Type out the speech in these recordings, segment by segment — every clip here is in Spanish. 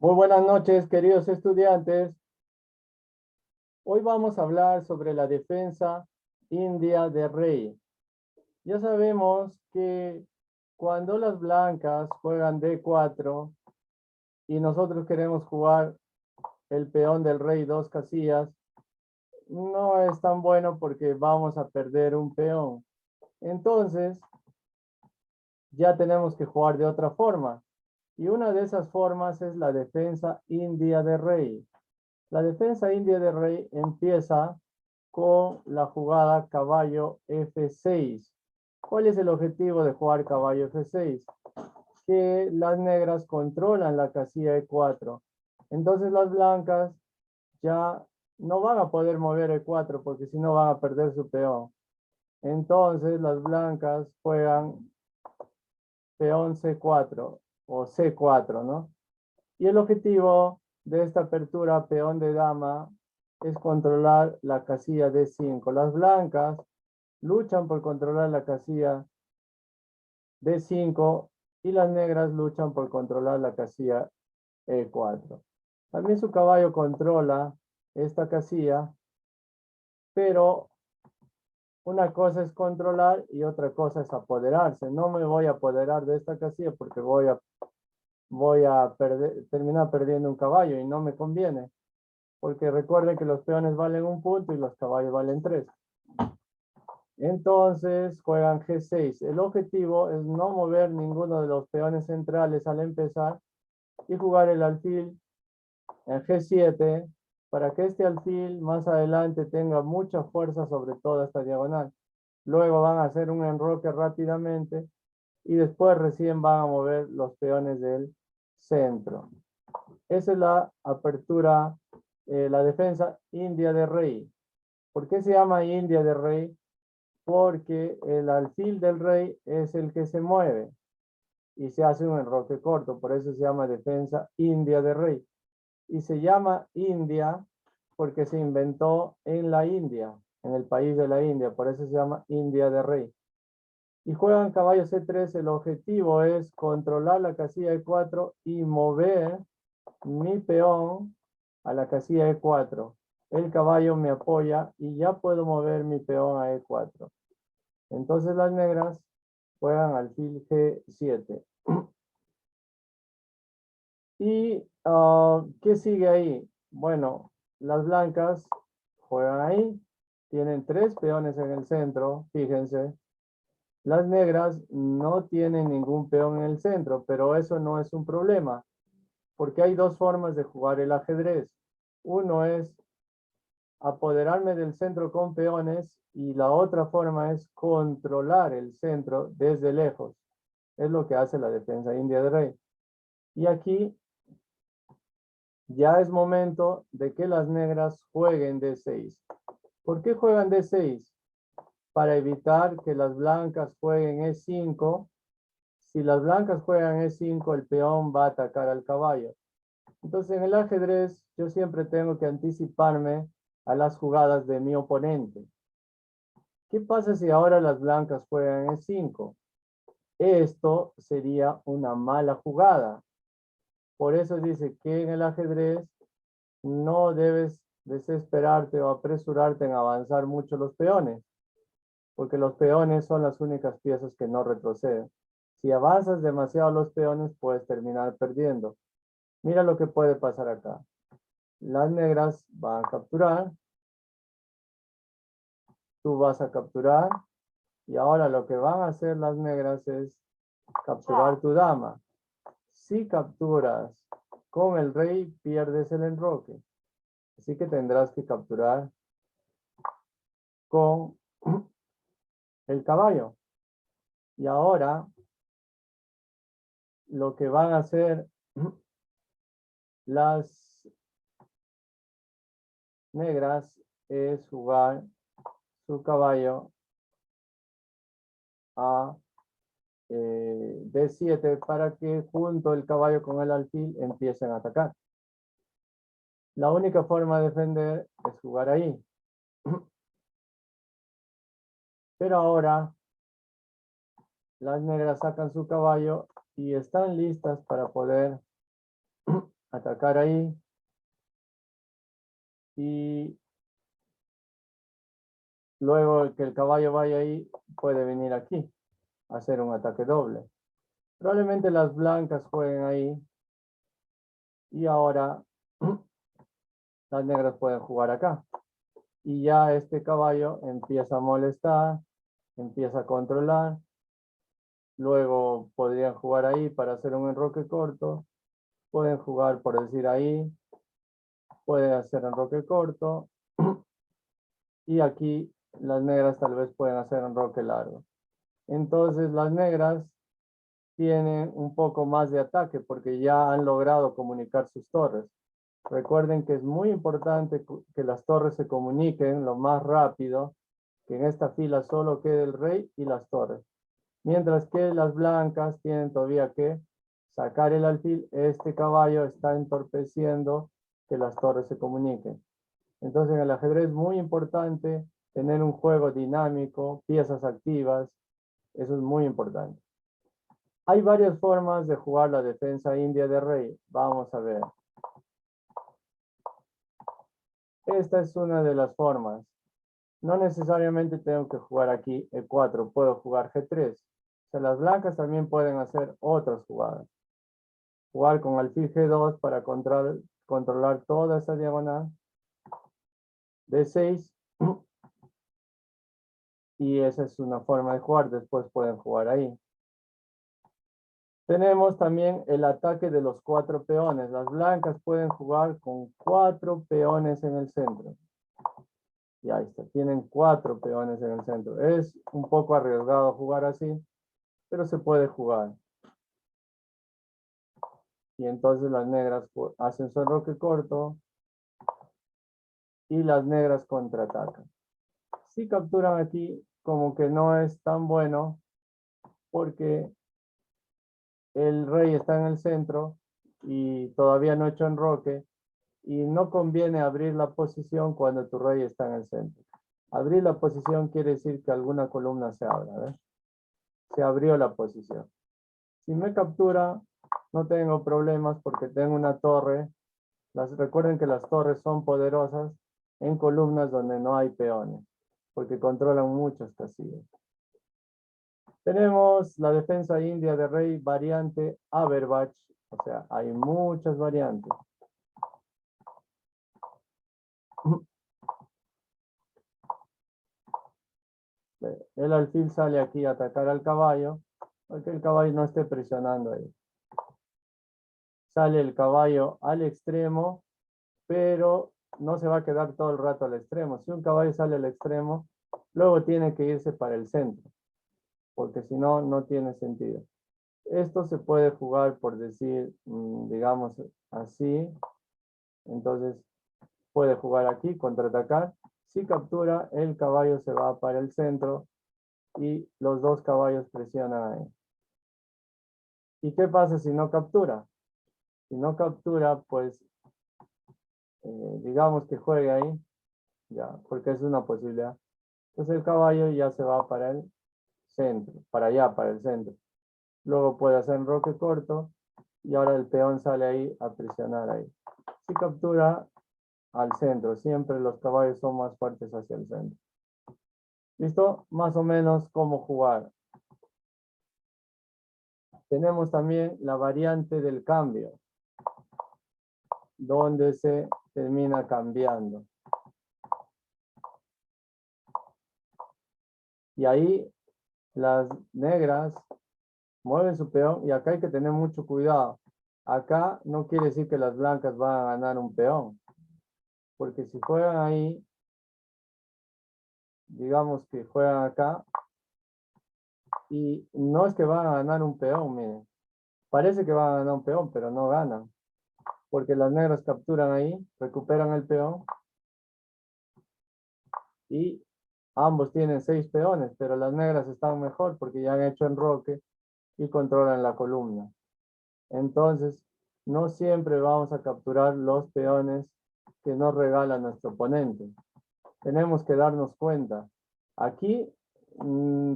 Muy buenas noches, queridos estudiantes. Hoy vamos a hablar sobre la defensa india de rey. Ya sabemos que cuando las blancas juegan D4 y nosotros queremos jugar el peón del rey 2 casillas, no es tan bueno porque vamos a perder un peón. Entonces, ya tenemos que jugar de otra forma. Y una de esas formas es la defensa india de rey. La defensa india de rey empieza con la jugada caballo F6. ¿Cuál es el objetivo de jugar caballo F6? Que las negras controlan la casilla E4. Entonces las blancas ya no van a poder mover E4 porque si no van a perder su peón. Entonces las blancas juegan peón C4 o C4, ¿no? Y el objetivo de esta apertura peón de dama es controlar la casilla D5. Las blancas luchan por controlar la casilla D5 y las negras luchan por controlar la casilla E4. También su caballo controla esta casilla, pero una cosa es controlar y otra cosa es apoderarse. No me voy a apoderar de esta casilla porque voy a terminar perdiendo un caballo y no me conviene. Porque recuerden que los peones valen 1 punto y los caballos valen 3. Entonces juegan G6. El objetivo es no mover ninguno de los peones centrales al empezar y jugar el alfil en G7 para que este alfil más adelante tenga mucha fuerza sobre toda esta diagonal. Luego van a hacer un enroque rápidamente y después recién van a mover los peones del centro. Esa es la apertura, la defensa india de rey. ¿Por qué se llama india de rey? Porque el alfil del rey es el que se mueve y se hace un enroque corto, por eso se llama defensa india de rey. Y se llama India porque se inventó en la India, en el país de la India, por eso se llama India de rey. Y juegan caballo C3, el objetivo es controlar la casilla E4 y mover mi peón a la casilla E4. El caballo me apoya y ya puedo mover mi peón a E4. Entonces las negras juegan alfil G7. ¿Y qué sigue ahí? Bueno, las blancas juegan ahí. Tienen 3 peones en el centro, fíjense. Las negras no tienen ningún peón en el centro, pero eso no es un problema, porque hay 2 formas de jugar el ajedrez. Uno es apoderarme del centro con peones y la otra forma es controlar el centro desde lejos. Es lo que hace la defensa india de rey. Y aquí ya es momento de que las negras jueguen D6. ¿Por qué juegan D6? Para evitar que las blancas jueguen E5. Si las blancas juegan E5, el peón va a atacar al caballo. Entonces, en el ajedrez, yo siempre tengo que anticiparme a las jugadas de mi oponente. ¿Qué pasa si ahora las blancas juegan E5? Esto sería una mala jugada. Por eso dice que en el ajedrez no debes desesperarte o apresurarte en avanzar mucho los peones, porque los peones son las únicas piezas que no retroceden. Si avanzas demasiado los peones, puedes terminar perdiendo. Mira lo que puede pasar acá. Las negras van a capturar, tú vas a capturar, y ahora lo que van a hacer las negras es capturar tu dama. Si capturas con el rey, pierdes el enroque. Así que tendrás que capturar con el caballo. Y ahora lo que van a hacer las negras es jugar su caballo a D7 para que junto el caballo con el alfil empiecen a atacar. La única forma de defender es jugar ahí. Pero ahora las negras sacan su caballo y están listas para poder atacar ahí. Y luego que el caballo vaya ahí, puede venir aquí a hacer un ataque doble. Probablemente las blancas jueguen ahí. Y ahora las negras pueden jugar acá. Y ya este caballo empieza a molestar, empieza a controlar. Luego podrían jugar ahí para hacer un enroque corto. Pueden jugar, por decir ahí. Pueden hacer enroque corto. Y aquí las negras tal vez pueden hacer enroque largo. Entonces las negras tienen un poco más de ataque porque ya han logrado comunicar sus torres. Recuerden que es muy importante que las torres se comuniquen lo más rápido, que en esta fila solo quede el rey y las torres. Mientras que las blancas tienen todavía que sacar el alfil. Este caballo está entorpeciendo que las torres se comuniquen. Entonces en el ajedrez es muy importante tener un juego dinámico, piezas activas. Eso es muy importante. Hay varias formas de jugar la defensa india de rey. Vamos a ver. Esta es una de las formas. No necesariamente tengo que jugar aquí E4. Puedo jugar G3. O sea, las blancas también pueden hacer otras jugadas. Jugar con alfil G2 para controlar toda esta diagonal. D6. Y esa es una forma de jugar. Después pueden jugar ahí. Tenemos también el ataque de los 4 peones. Las blancas pueden jugar con 4 peones en el centro. Y ahí está, tienen 4 peones en el centro. Es un poco arriesgado jugar así, pero se puede jugar. Y entonces las negras hacen su enroque corto y las negras contraatacan. Si capturan aquí, como que no es tan bueno porque el rey está en el centro y todavía no ha hecho enroque y no conviene abrir la posición cuando tu rey está en el centro. Abrir la posición quiere decir que alguna columna se abra, ¿ves? Se abrió la posición. Si me captura, no tengo problemas porque tengo una torre. Recuerden que las torres son poderosas en columnas donde no hay peones, porque controlan muchos casillas. Tenemos la defensa india de rey variante Averbach, o sea, hay muchas variantes. El alfil sale aquí a atacar al caballo, porque el caballo no esté presionando ahí. Sale el caballo al extremo, pero no se va a quedar todo el rato al extremo. Si un caballo sale al extremo, luego tiene que irse para el centro, porque si no, no tiene sentido. Esto se puede jugar por decir, digamos así. Entonces, puede jugar aquí, contraatacar. Si captura, el caballo se va para el centro y los dos caballos presionan ahí. ¿Y qué pasa si no captura? Si no captura, pues, digamos que juegue ahí, ya, porque es una posibilidad. Entonces el caballo ya se va para el centro, para allá, para el centro. Luego puede hacer enroque corto y ahora el peón sale ahí a presionar ahí. Si captura al centro, siempre los caballos son más fuertes hacia el centro. ¿Listo? Más o menos cómo jugar. Tenemos también la variante del cambio, donde se termina cambiando. Y ahí las negras mueven su peón y acá hay que tener mucho cuidado. Acá no quiere decir que las blancas van a ganar un peón. Porque si juegan ahí, digamos que juegan acá, y no es que van a ganar un peón, miren. Parece que van a ganar un peón, pero no ganan. Porque las negras capturan ahí, recuperan el peón, y ambos tienen 6 peones, pero las negras están mejor porque ya han hecho enroque y controlan la columna. Entonces, no siempre vamos a capturar los peones que nos regala nuestro oponente. Tenemos que darnos cuenta. Aquí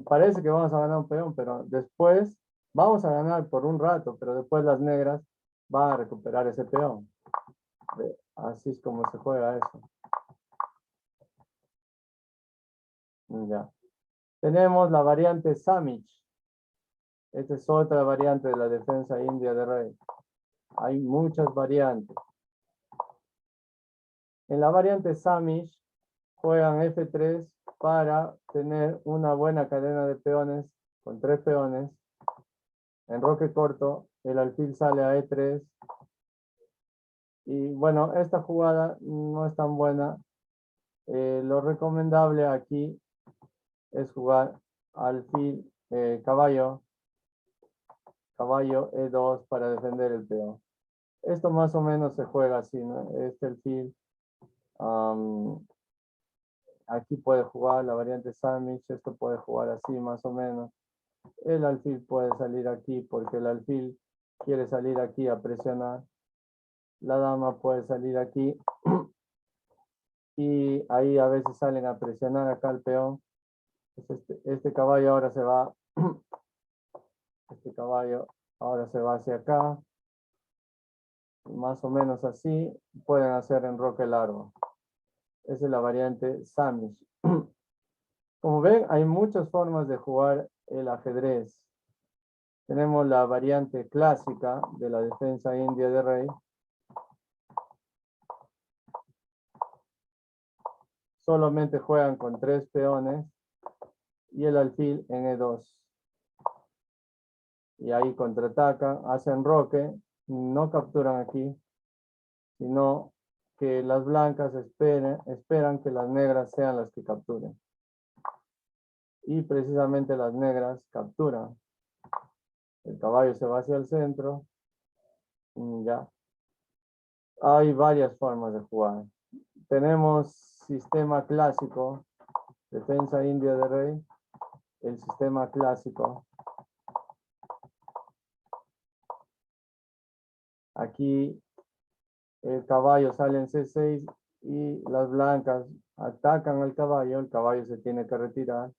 parece que vamos a ganar un peón, pero después vamos a ganar por un rato, pero después las negras va a recuperar ese peón. Así es como se juega eso. Ya. Tenemos la variante Samish. Esta es otra variante de la defensa india de rey. Hay muchas variantes. En la variante Samish juegan F3 para tener una buena cadena de peones con 3 peones. En roque corto, el alfil sale a E3. Y bueno, esta jugada no es tan buena. Lo recomendable aquí es jugar alfil, caballo E2 para defender el peón. Esto más o menos se juega así, ¿no? Este alfil. Aquí puede jugar la variante Samish, esto puede jugar así más o menos. El alfil puede salir aquí porque el alfil quiere salir aquí a presionar. La dama puede salir aquí y ahí a veces salen a presionar acá el peón. Este caballo ahora se va, este caballo ahora se va hacia acá. Más o menos así pueden hacer enroque largo. Esa es la variante Samish. Como ven, hay muchas formas de jugar el ajedrez. Tenemos la variante clásica de la defensa india de rey. Solamente juegan con 3 peones y el alfil en E2. Y ahí contraatacan, hacen roque, no capturan aquí, sino que las blancas esperan que las negras sean las que capturen. Y precisamente las negras capturan. El caballo se va hacia el centro. Ya. Hay varias formas de jugar. Tenemos sistema clásico, defensa india de rey, el sistema clásico. Aquí el caballo sale en C6 y las blancas atacan al caballo, el caballo se tiene que retirar.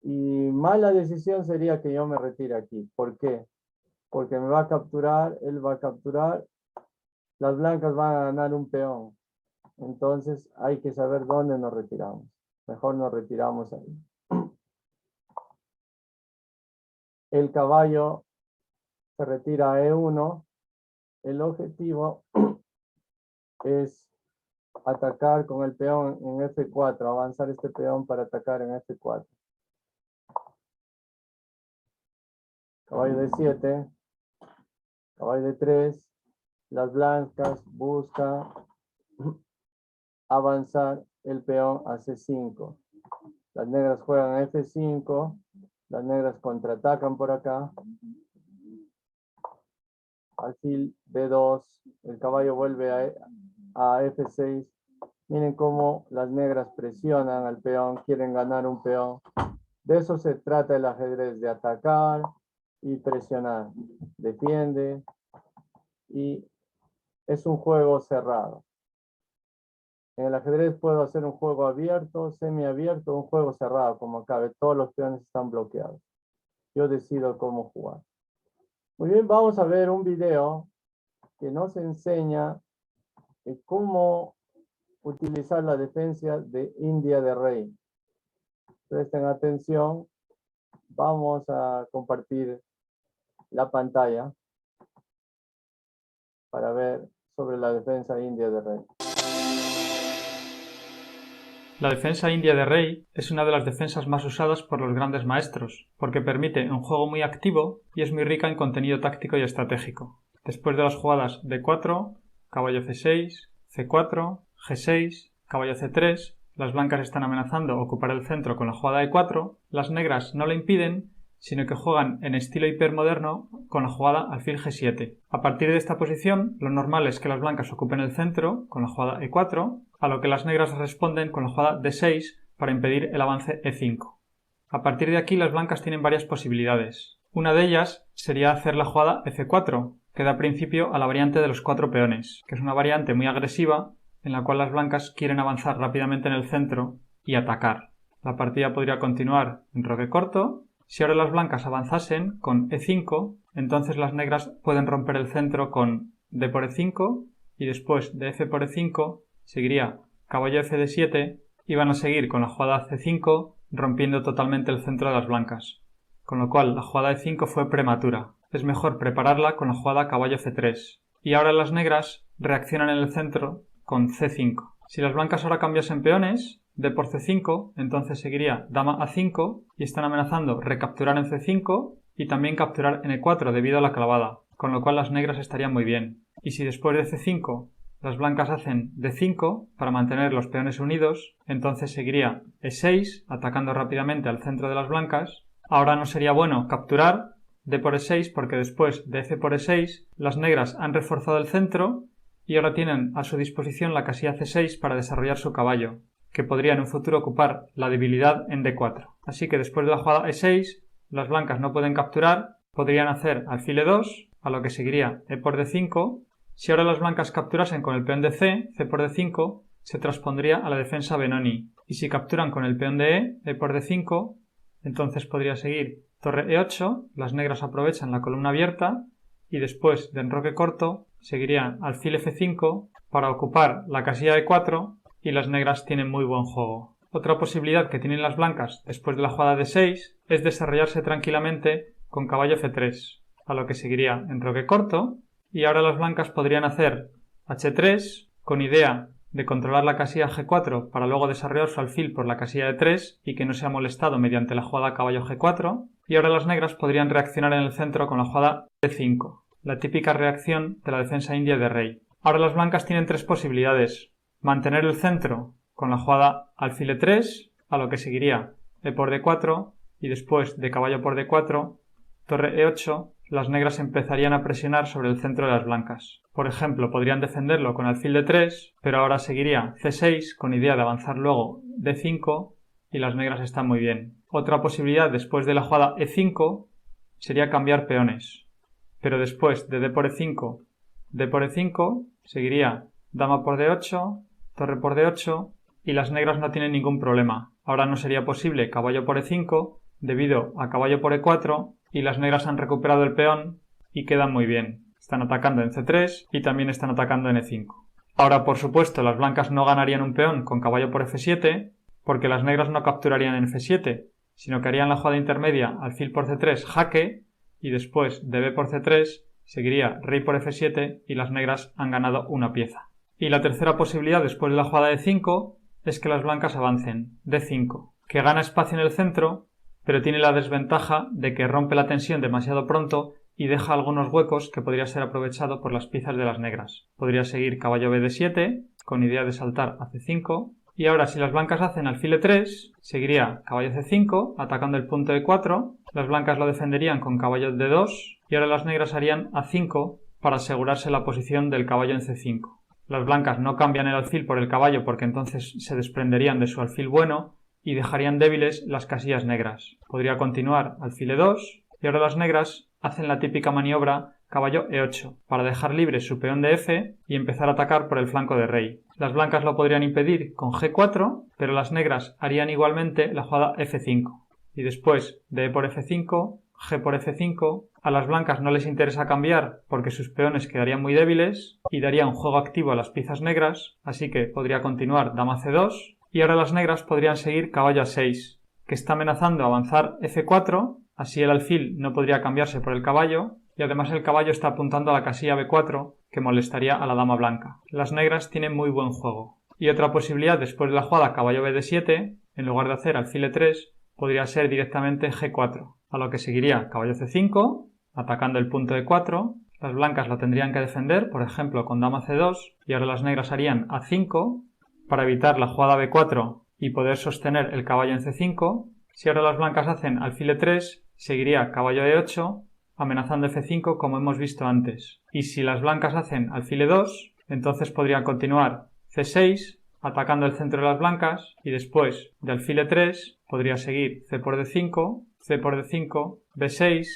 Y mala decisión sería que yo me retire aquí. ¿Por qué? Porque me va a capturar, él va a capturar, las blancas van a ganar un peón. Entonces hay que saber dónde nos retiramos. Mejor nos retiramos ahí. El caballo se retira a E1. El objetivo es atacar con el peón en F4, avanzar este peón para atacar en F4. Caballo de 7, caballo de 3, las blancas buscan avanzar el peón a C5. Las negras juegan F5, las negras contraatacan por acá. Alfil B2, el caballo vuelve a F6. Miren cómo las negras presionan al peón, quieren ganar un peón. De eso se trata el ajedrez, de atacar y presionar. Defiende y es un juego cerrado. En el ajedrez puedo hacer un juego abierto, semiabierto, un juego cerrado, como cabe. Todos los peones están bloqueados. Yo decido cómo jugar. Muy bien, vamos a ver un video que nos enseña cómo utilizar la defensa de india de rey. Presten atención. Vamos a compartir la pantalla para ver sobre la defensa india de rey. La defensa india de rey es una de las defensas más usadas por los grandes maestros, porque permite un juego muy activo y es muy rica en contenido táctico y estratégico. Después de las jugadas D4, caballo C6, C4, G6, caballo C3, las blancas están amenazando ocupar el centro con la jugada E4, las negras no lo impiden, sino que juegan en estilo hipermoderno con la jugada alfil G7. A partir de esta posición, lo normal es que las blancas ocupen el centro con la jugada E4, a lo que las negras responden con la jugada D6 para impedir el avance E5. A partir de aquí las blancas tienen varias posibilidades. Una de ellas sería hacer la jugada F4, que da principio a la variante de los 4 peones, que es una variante muy agresiva en la cual las blancas quieren avanzar rápidamente en el centro y atacar. La partida podría continuar en roque corto, Si ahora las blancas avanzasen con E5, entonces las negras pueden romper el centro con D por E5 y después de F por E5 seguiría caballo F de 7 y van a seguir con la jugada C5 rompiendo totalmente el centro de las blancas. Con lo cual la jugada E5 fue prematura. Es mejor prepararla con la jugada caballo F3. Y ahora las negras reaccionan en el centro con C5. Si las blancas ahora cambiasen peones, D por C5, entonces seguiría dama A5 y están amenazando recapturar en C5 y también capturar en E4 debido a la clavada, con lo cual las negras estarían muy bien. Y si después de C5 las blancas hacen D5 para mantener los peones unidos, entonces seguiría E6 atacando rápidamente al centro de las blancas. Ahora no sería bueno capturar D por E6 porque después de F por E6 las negras han reforzado el centro y ahora tienen a su disposición la casilla C6 para desarrollar su caballo, que podría en un futuro ocupar la debilidad en D4. Así que después de la jugada E6 las blancas no pueden capturar, podrían hacer alfil E2, a lo que seguiría E por D5. Si ahora las blancas capturasen con el peón de C por D5, se transpondría a la defensa Benoni. Y si capturan con el peón de E por D5, entonces podría seguir torre E8, las negras aprovechan la columna abierta y después de enroque corto seguiría alfil F5 para ocupar la casilla E4 y las negras tienen muy buen juego. Otra posibilidad que tienen las blancas después de la jugada de 6 es desarrollarse tranquilamente con caballo F3, a lo que seguiría enroque corto y ahora las blancas podrían hacer H3 con idea de controlar la casilla G4 para luego desarrollar su alfil por la casilla E3 y que no sea molestado mediante la jugada caballo G4 y ahora las negras podrían reaccionar en el centro con la jugada E5, la típica reacción de la defensa india de rey. Ahora las blancas tienen tres posibilidades: mantener el centro con la jugada alfil E3, a lo que seguiría E por D4 y después de caballo por D4, torre E8, las negras empezarían a presionar sobre el centro de las blancas. Por ejemplo, podrían defenderlo con alfil D3, pero ahora seguiría C6 con idea de avanzar luego D5 y las negras están muy bien. Otra posibilidad después de la jugada E5 sería cambiar peones, pero después de D por E5, D por E5, seguiría dama por D8, torre por D8 y las negras no tienen ningún problema. Ahora no sería posible caballo por E5 debido a caballo por E4 y las negras han recuperado el peón y quedan muy bien. Están atacando en C3 y también están atacando en E5. Ahora, por supuesto, las blancas no ganarían un peón con caballo por F7 porque las negras no capturarían en F7, sino que harían la jugada intermedia alfil por C3 jaque y después de B por C3 seguiría rey por F7 y las negras han ganado una pieza. Y la tercera posibilidad después de la jugada de 5 es que las blancas avancen D5, que gana espacio en el centro, pero tiene la desventaja de que rompe la tensión demasiado pronto y deja algunos huecos que podría ser aprovechado por las piezas de las negras. Podría seguir caballo BD7 con idea de saltar a C5 y ahora si las blancas hacen alfil E3 seguiría caballo C5 atacando el punto E4, las blancas lo defenderían con caballo D2 y ahora las negras harían A5 para asegurarse la posición del caballo en C5. Las blancas no cambian el alfil por el caballo porque entonces se desprenderían de su alfil bueno y dejarían débiles las casillas negras. Podría continuar alfil E2 y ahora las negras hacen la típica maniobra caballo E8 para dejar libre su peón de F y empezar a atacar por el flanco de rey. Las blancas lo podrían impedir con G4, pero las negras harían igualmente la jugada F5 y después de E por F5, G por F5, a las blancas no les interesa cambiar porque sus peones quedarían muy débiles y daría un juego activo a las piezas negras, así que podría continuar dama C2 y ahora las negras podrían seguir caballo A6, que está amenazando avanzar F4, así el alfil no podría cambiarse por el caballo y además el caballo está apuntando a la casilla B4 que molestaría a la dama blanca. Las negras tienen muy buen juego. Y otra posibilidad después de la jugada caballo BD7, en lugar de hacer alfil E3, podría ser directamente G4, a lo que seguiría caballo C5, atacando el punto E4, las blancas lo tendrían que defender, por ejemplo con dama C2, y ahora las negras harían A5 para evitar la jugada B4 y poder sostener el caballo en C5. Si ahora las blancas hacen alfil E3, seguiría caballo E8, amenazando F5 como hemos visto antes. Y si las blancas hacen alfil E2, entonces podrían continuar C6, atacando el centro de las blancas, y después de alfil E3 podría seguir C por D5, C por D5, B6,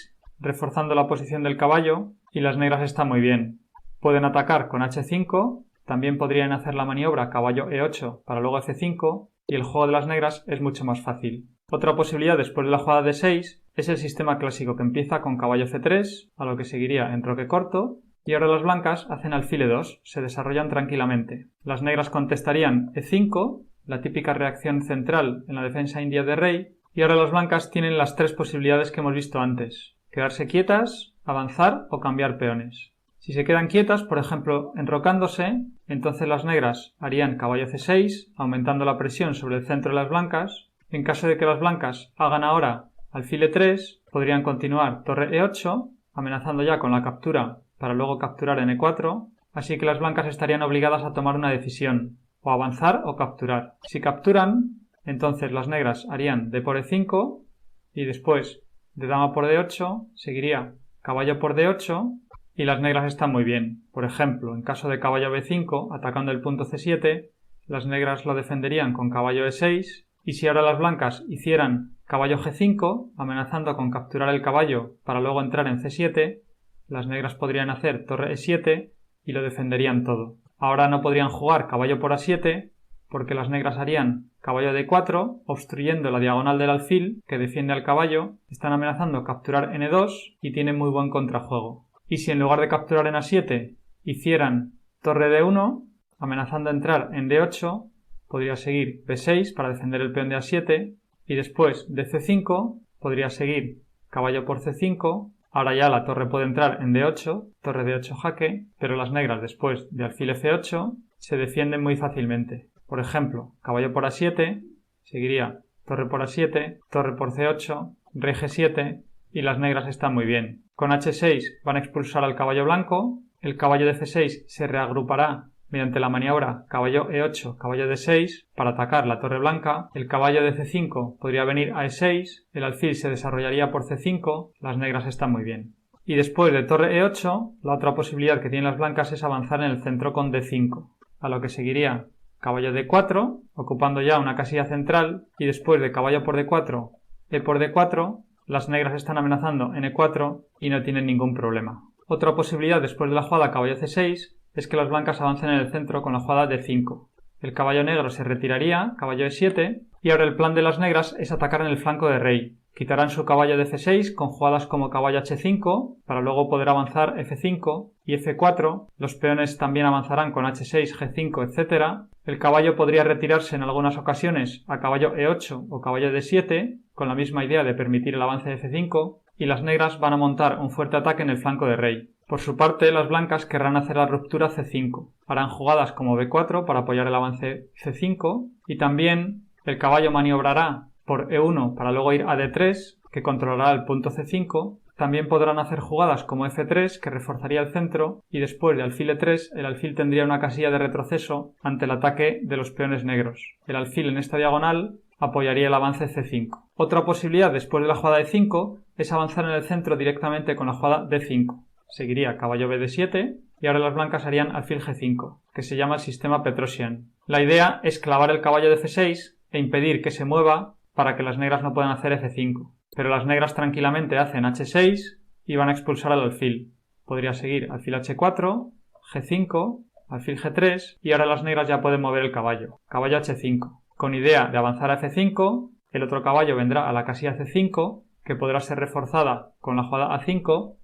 reforzando la posición del caballo, y las negras están muy bien. Pueden atacar con H5, también podrían hacer la maniobra caballo E8 para luego F5, y el juego de las negras es mucho más fácil. Otra posibilidad después de la jugada D6 es el sistema clásico que empieza con caballo F3, a lo que seguiría enroque corto, y ahora las blancas hacen alfil E2, se desarrollan tranquilamente. Las negras contestarían E5, la típica reacción central en la defensa india de rey, y ahora las blancas tienen las tres posibilidades que hemos visto antes: quedarse quietas, avanzar o cambiar peones. Si se quedan quietas, por ejemplo, enrocándose, entonces las negras harían caballo C6, aumentando la presión sobre el centro de las blancas. En caso de que las blancas hagan ahora alfil E3, podrían continuar torre E8, amenazando ya con la captura para luego capturar en E4, así que las blancas estarían obligadas a tomar una decisión, o avanzar o capturar. Si capturan, entonces las negras harían d por E5 y después de dama por D8 seguiría caballo por D8 y las negras están muy bien. Por ejemplo, en caso de caballo B5 atacando el punto C7, las negras lo defenderían con caballo E6 y si ahora las blancas hicieran caballo G5 amenazando con capturar el caballo para luego entrar en C7, las negras podrían hacer torre E7 y lo defenderían todo. Ahora no podrían jugar caballo por A7 porque las negras harían caballo D4 obstruyendo la diagonal del alfil que defiende al caballo, están amenazando capturar en E2 y tienen muy buen contrajuego. Y si en lugar de capturar en A7 hicieran torre D1 amenazando entrar en D8, podría seguir B6 para defender el peón de A7 y después de C5 podría seguir caballo por C5. Ahora ya la torre puede entrar en D8, torre D8 jaque, pero las negras después de alfil F8 se defienden muy fácilmente. Por ejemplo, caballo por A7, seguiría torre por A7, torre por C8, rey G7 y las negras están muy bien. Con H6 van a expulsar al caballo blanco, el caballo de F6 se reagrupará mediante la maniobra caballo E8, caballo D6 para atacar la torre blanca, el caballo de C5 podría venir a E6, el alfil se desarrollaría por C5, las negras están muy bien. Y después de torre E8, la otra posibilidad que tienen las blancas es avanzar en el centro con D5, a lo que seguiría caballo D4, ocupando ya una casilla central, y después de caballo por D4, E por D4, las negras están amenazando en E4 y no tienen ningún problema. Otra posibilidad después de la jugada caballo C6 es que las blancas avancen en el centro con la jugada D5. El caballo negro se retiraría, caballo E7, y ahora el plan de las negras es atacar en el flanco de rey. Quitarán su caballo de F6 con jugadas como caballo H5 para luego poder avanzar F5 y F4. Los peones también avanzarán con H6, G5, etc. El caballo podría retirarse en algunas ocasiones a caballo E8 o caballo D7 con la misma idea de permitir el avance de F5 y las negras van a montar un fuerte ataque en el flanco de rey. Por su parte, las blancas querrán hacer la ruptura C5. Harán jugadas como B4 para apoyar el avance C5 y también el caballo maniobrará por E1 para luego ir a D3, que controlará el punto C5. También podrán hacer jugadas como F3, que reforzaría el centro, y después de alfil E3, el alfil tendría una casilla de retroceso ante el ataque de los peones negros. El alfil en esta diagonal apoyaría el avance C5. Otra posibilidad después de la jugada E5 es avanzar en el centro directamente con la jugada D5. Seguiría caballo BD7 y ahora las blancas harían alfil G5, que se llama el sistema Petrosian. La idea es clavar el caballo de F6 e impedir que se mueva para que las negras no puedan hacer F5. Pero las negras tranquilamente hacen H6 y van a expulsar al alfil. Podría seguir alfil H4, G5, alfil G3 y ahora las negras ya pueden mover el caballo. Caballo H5. Con idea de avanzar a F5, el otro caballo vendrá a la casilla C5, que podrá ser reforzada con la jugada A5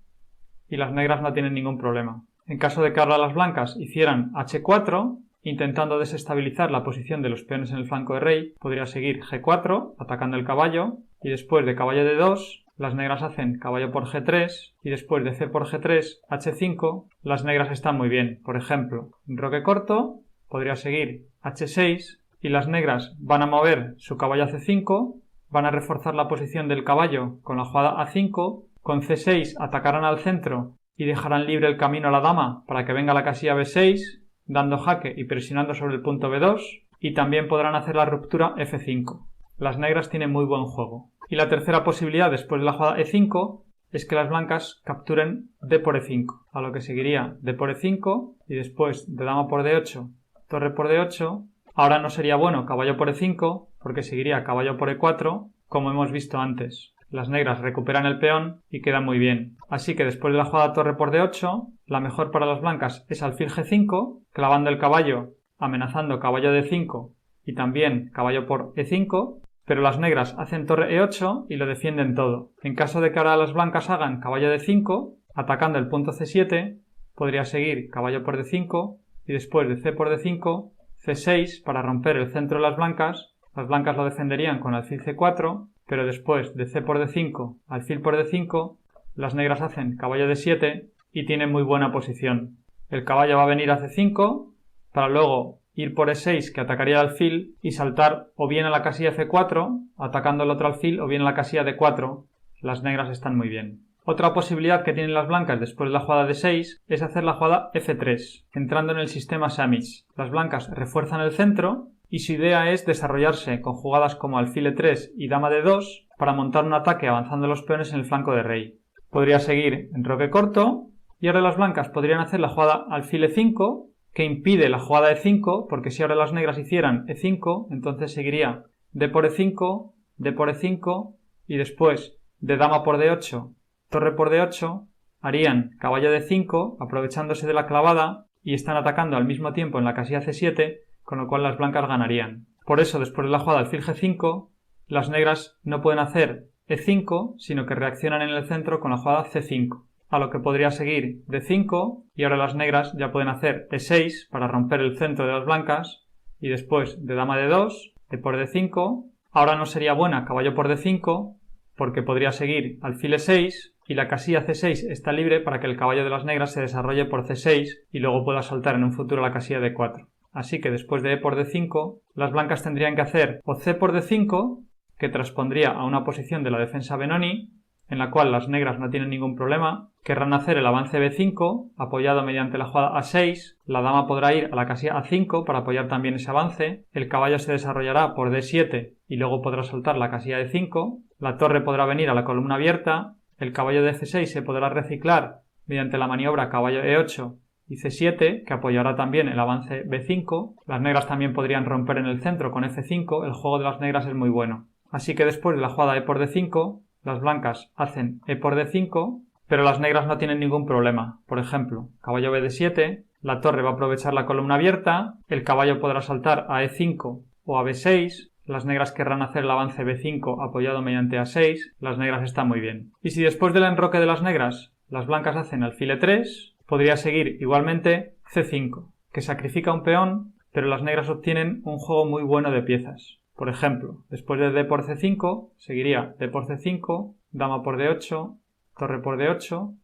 y las negras no tienen ningún problema. En caso de que ahora las blancas hicieran H4, intentando desestabilizar la posición de los peones en el flanco de rey, podría seguir G4, atacando el caballo, y después de caballo D2, las negras hacen caballo por G3, y después de C por G3, H5, las negras están muy bien. Por ejemplo, enroque corto, podría seguir H6, y las negras van a mover su caballo a C5, van a reforzar la posición del caballo con la jugada A5, con C6 atacarán al centro y dejarán libre el camino a la dama para que venga la casilla B6, dando jaque y presionando sobre el punto B2, y también podrán hacer la ruptura F5. Las negras tienen muy buen juego. Y la tercera posibilidad después de la jugada E5 es que las blancas capturen D por E5, a lo que seguiría D por E5 y después de dama por D8, torre por D8. Ahora no sería bueno caballo por E5 porque seguiría caballo por E4 como hemos visto antes. Las negras recuperan el peón y queda muy bien. Así que después de la jugada torre por D8, la mejor para las blancas es alfil G5, clavando el caballo, amenazando caballo D5 y también caballo por E5. pero las negras hacen torre E8 y lo defienden todo. En caso de que ahora las blancas hagan caballo D5, atacando el punto C7, podría seguir caballo por D5 y después de C por D5, C6 para romper el centro de las blancas lo defenderían con alfil C4, pero después de C por D5, alfil por D5, las negras hacen caballo D7 y tienen muy buena posición. El caballo va a venir a C5 para luego ir por E6 que atacaría el alfil y saltar o bien a la casilla C4 atacando el otro alfil o bien a la casilla D4. Las negras están muy bien. Otra posibilidad que tienen las blancas después de la jugada D6 es hacer la jugada F3, entrando en el sistema Samish. Las blancas refuerzan el centro y su idea es desarrollarse con jugadas como alfil E3 y dama D2 para montar un ataque avanzando los peones en el flanco de rey. Podría seguir enroque corto y ahora las blancas podrían hacer la jugada alfil E5 que impide la jugada E5 porque si ahora las negras hicieran E5 entonces seguiría D por E5, D por E5 y después de dama por D8, torre por D8 harían caballo D5 aprovechándose de la clavada y están atacando al mismo tiempo en la casilla C7 con lo cual las blancas ganarían. Por eso después de la jugada alfil G5 las negras no pueden hacer E5 sino que reaccionan en el centro con la jugada C5. A lo que podría seguir D5 y ahora las negras ya pueden hacer E6 para romper el centro de las blancas y después de dama D2, D por D5, ahora no sería buena caballo por D5 porque podría seguir alfil E6 y la casilla C6 está libre para que el caballo de las negras se desarrolle por C6 y luego pueda saltar en un futuro a la casilla D4. Así que después de E por D5 las blancas tendrían que hacer o C por D5 que transpondría a una posición de la defensa Benoni en la cual las negras no tienen ningún problema, querrán hacer el avance B5, apoyado mediante la jugada A6, la dama podrá ir a la casilla A5 para apoyar también ese avance, el caballo se desarrollará por D7 y luego podrá saltar la casilla D5, la torre podrá venir a la columna abierta, el caballo de F6 se podrá reciclar mediante la maniobra caballo E8 y C7, que apoyará también el avance B5, las negras también podrían romper en el centro con F5, el juego de las negras es muy bueno. Así que después de la jugada E por D5, las blancas hacen E por D5, pero las negras no tienen ningún problema. Por ejemplo, caballo BD7, la torre va a aprovechar la columna abierta, el caballo podrá saltar a E5 o a B6, las negras querrán hacer el avance B5 apoyado mediante A6, las negras están muy bien. Y si después del enroque de las negras, las blancas hacen alfil E3, podría seguir igualmente C5, que sacrifica un peón, pero las negras obtienen un juego muy bueno de piezas. Por ejemplo, después de D por C5, seguiría D por C5, dama por D8, torre por D8,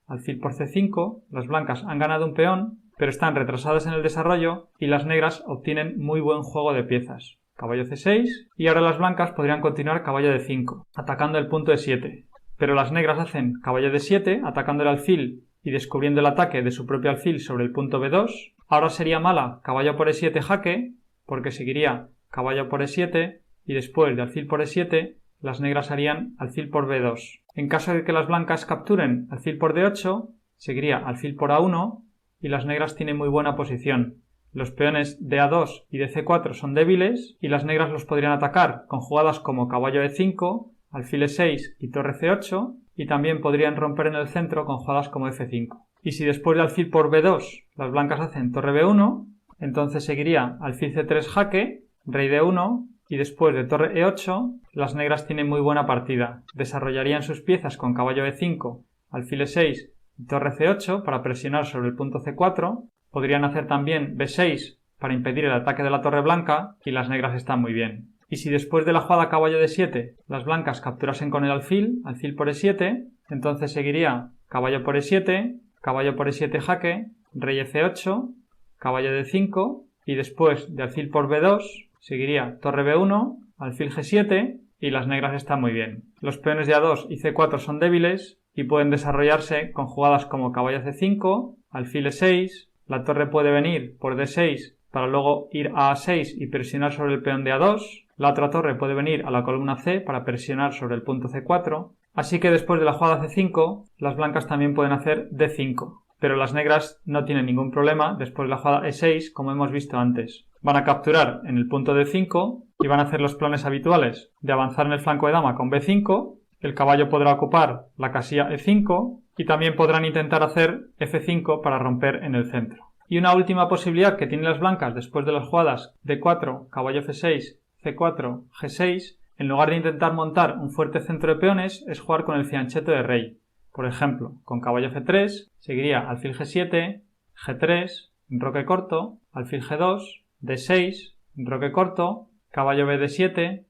alfil por C5, las blancas han ganado un peón, pero están retrasadas en el desarrollo y las negras obtienen muy buen juego de piezas. Caballo C6 y ahora las blancas podrían continuar caballo D5, atacando el punto E7. Pero las negras hacen caballo D7, atacando el alfil y descubriendo el ataque de su propio alfil sobre el punto B2. Ahora sería mala caballo por E7 jaque, porque seguiría caballo por E7 y después de alfil por E7 las negras harían alfil por B2. En caso de que las blancas capturen alfil por D8 seguiría alfil por A1 y las negras tienen muy buena posición. Los peones de A2 y de C4 son débiles y las negras los podrían atacar con jugadas como caballo E5, alfil E6 y torre C8 y también podrían romper en el centro con jugadas como F5. Y si después de alfil por B2 las blancas hacen torre B1, entonces seguiría alfil C3 jaque, rey D1 y después de torre E8 las negras tienen muy buena partida. Desarrollarían sus piezas con caballo E5, alfil E6 y torre C8 para presionar sobre el punto C4. Podrían hacer también B6 para impedir el ataque de la torre blanca y las negras están muy bien. Y si después de la jugada caballo D7 las blancas capturasen con el alfil por E7, entonces seguiría caballo por E7, caballo por E7 jaque, rey F8, caballo D5 y después de alfil por B2 seguiría torre B1, alfil G7 y las negras están muy bien. Los peones de A2 y C4 son débiles y pueden desarrollarse con jugadas como caballo C5, alfil E6, la torre puede venir por D6 para luego ir a A6 y presionar sobre el peón de A2, la otra torre puede venir a la columna C para presionar sobre el punto C4, así que después de la jugada C5 las blancas también pueden hacer D5. Pero las negras no tienen ningún problema después de la jugada E6, como hemos visto antes. Van a capturar en el punto D5 y van a hacer los planes habituales de avanzar en el flanco de dama con B5, el caballo podrá ocupar la casilla E5 y también podrán intentar hacer F5 para romper en el centro. Y una última posibilidad que tienen las blancas después de las jugadas D4, caballo F6, C4, G6, en lugar de intentar montar un fuerte centro de peones, es jugar con el fianchetto de rey. Por ejemplo, con caballo F3, seguiría alfil G7, G3, enroque corto, alfil G2, D6, enroque corto, caballo BD7,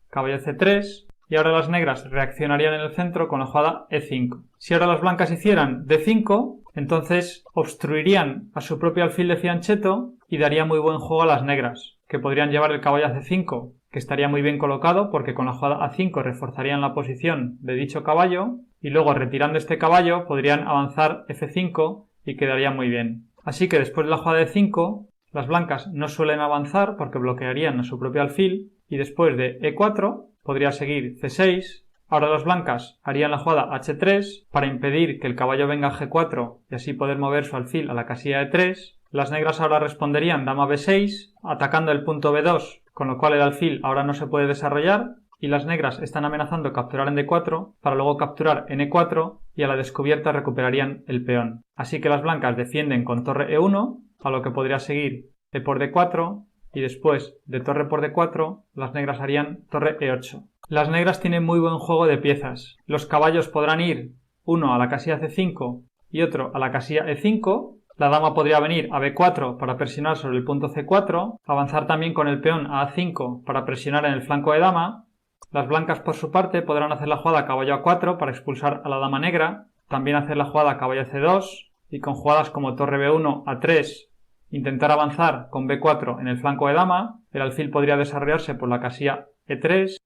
caballo C3, y ahora las negras reaccionarían en el centro con la jugada E5. Si ahora las blancas hicieran D5, entonces obstruirían a su propio alfil de fianchetto y daría muy buen juego a las negras, que podrían llevar el caballo a C5, que estaría muy bien colocado porque con la jugada A5 reforzarían la posición de dicho caballo y luego retirando este caballo podrían avanzar F5 y quedaría muy bien. Así que después de la jugada de 5, las blancas no suelen avanzar porque bloquearían a su propio alfil y después de E4 podría seguir C6. Ahora las blancas harían la jugada H3 para impedir que el caballo venga a G4 y así poder mover su alfil a la casilla E3. Las negras ahora responderían dama B6 atacando el punto B2, con lo cual el alfil ahora no se puede desarrollar y las negras están amenazando capturar en D4 para luego capturar en E4 y a la descubierta recuperarían el peón. Así que las blancas defienden con torre E1, a lo que podría seguir E por D4 y después de torre por D4 las negras harían torre E8. Las negras tienen muy buen juego de piezas. Los caballos podrán ir uno a la casilla C5 y otro a la casilla E5. La dama podría venir a B4 para presionar sobre el punto C4, avanzar también con el peón a A5 para presionar en el flanco de dama. Las blancas por su parte podrán hacer la jugada caballo A4 para expulsar a la dama negra, también hacer la jugada caballo C2 y con jugadas como torre B1 A3 intentar avanzar con B4 en el flanco de dama. El alfil podría desarrollarse por la casilla E3.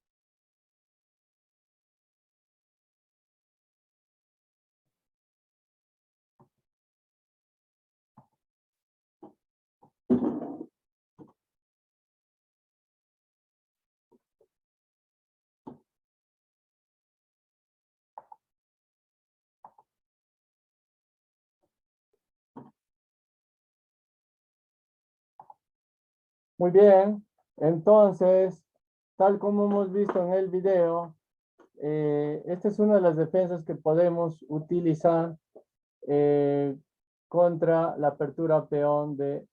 Muy bien, entonces, tal como hemos visto en el video, esta es una de las defensas que podemos utilizar contra la apertura peón de